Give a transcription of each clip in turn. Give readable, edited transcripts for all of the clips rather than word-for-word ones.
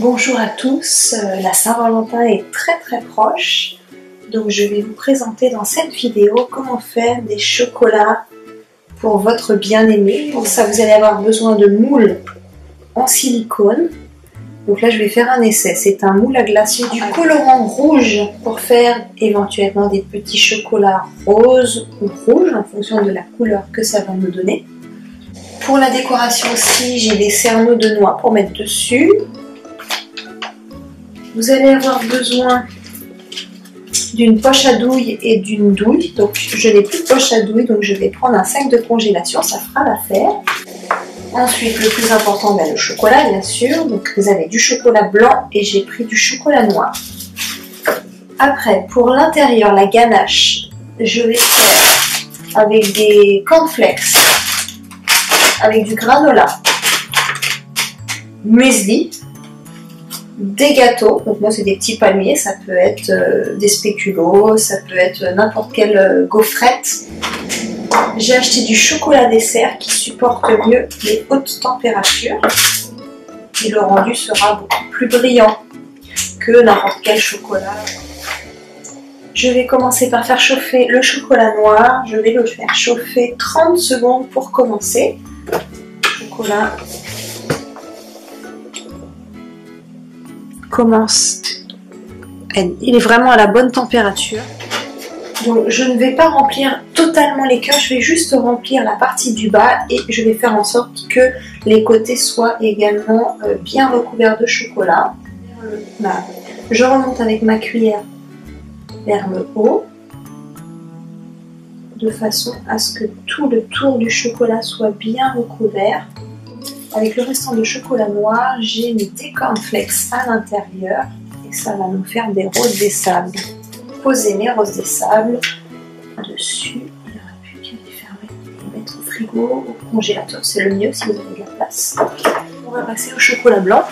Bonjour à tous, la Saint-Valentin est très proche, donc je vais vous présenter dans cette vidéo comment faire des chocolats pour votre bien-aimé. Pour ça vous allez avoir besoin de moules en silicone. Donc là je vais faire un essai, c'est un moule à glace, du colorant rouge pour faire éventuellement des petits chocolats roses ou rouges en fonction de la couleur que ça va nous donner. Pour la décoration aussi, j'ai des cerneaux de noix pour mettre dessus. Vous allez avoir besoin d'une poche à douille et d'une douille. Donc je n'ai plus de poche à douille, donc je vais prendre un sac de congélation, ça fera l'affaire. Ensuite, le plus important, le chocolat bien sûr. Donc vous avez du chocolat blanc et j'ai pris du chocolat noir. Après, pour l'intérieur, la ganache, je vais faire avec des cornflakes, avec du granola, muesli, des gâteaux, donc moi c'est des petits palmiers, ça peut être des spéculoos, ça peut être n'importe quelle gaufrette. J'ai acheté du chocolat dessert qui supporte mieux les hautes températures et le rendu sera beaucoup plus brillant que n'importe quel chocolat. Je vais commencer par faire chauffer le chocolat noir, je vais le faire chauffer 30 secondes pour commencer. Le chocolat commence, il est vraiment à la bonne température. Donc je ne vais pas remplir totalement les cœurs, je vais juste remplir la partie du bas et je vais faire en sorte que les côtés soient également bien recouverts de chocolat. Je remonte avec ma cuillère vers le haut de façon à ce que tout le tour du chocolat soit bien recouvert. Avec le restant de chocolat noir, j'ai mis des cornflakes à l'intérieur et ça va nous faire des roses des sables. Poser mes roses des sables dessus, il n'y aura plus qu'à les fermer et les mettre au frigo, au congélateur, c'est le mieux si vous avez de la place. On va passer au chocolat blanc.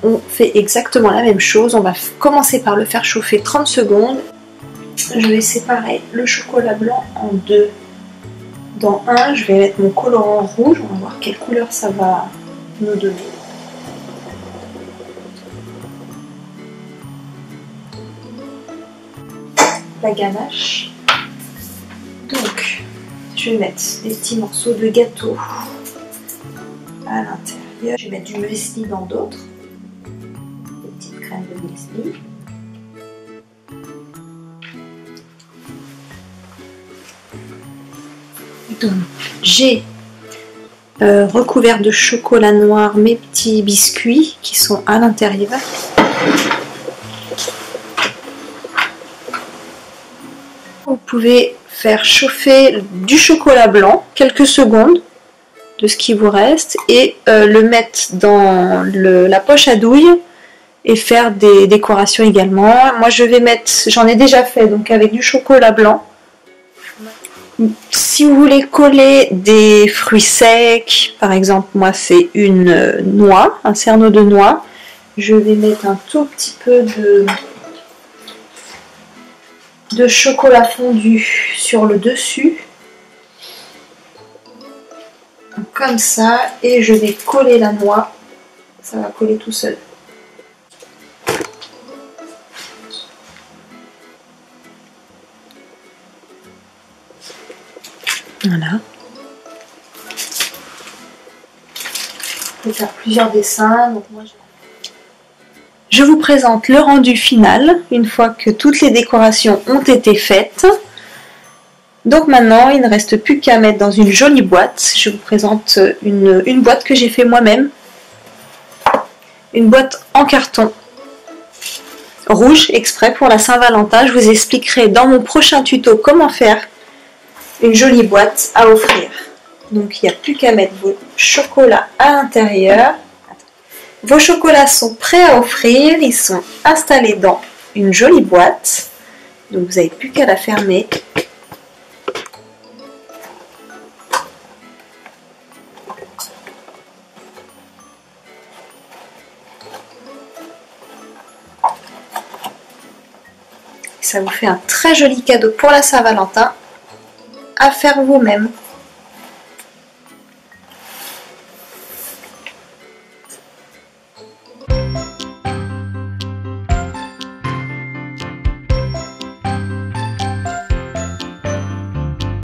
On fait exactement la même chose, on va commencer par le faire chauffer 30 secondes. Je vais séparer le chocolat blanc en deux. Dans un, je vais mettre mon colorant rouge, on va voir quelle couleur ça va nous donner. La ganache. Donc, je vais mettre des petits morceaux de gâteau à l'intérieur. Je vais mettre du muesli dans d'autres. Des petites crèmes de muesli. Donc, j'ai recouvert de chocolat noir mes petits biscuits qui sont à l'intérieur. Vous pouvez faire chauffer du chocolat blanc quelques secondes de ce qui vous reste et le mettre dans la poche à douille et faire des décorations également. Moi je vais mettre, j'en ai déjà fait donc avec du chocolat blanc. Si vous voulez coller des fruits secs, par exemple moi c'est une noix, un cerneau de noix, je vais mettre un tout petit peu de chocolat fondu sur le dessus, comme ça, et je vais coller la noix, ça va coller tout seul. Voilà. Je vais faire plusieurs dessins. Donc moi, je vous présente le rendu final, une fois que toutes les décorations ont été faites. Donc maintenant, il ne reste plus qu'à mettre dans une jolie boîte. Je vous présente une boîte que j'ai fait moi-même. Une boîte en carton rouge, exprès pour la Saint-Valentin. Je vous expliquerai dans mon prochain tuto comment faire une jolie boîte à offrir. Donc il n'y a plus qu'à mettre vos chocolats à l'intérieur. Vos chocolats sont prêts à offrir, ils sont installés dans une jolie boîte. Donc vous n'avez plus qu'à la fermer. Ça vous fait un très joli cadeau pour la Saint-Valentin à faire vous-même.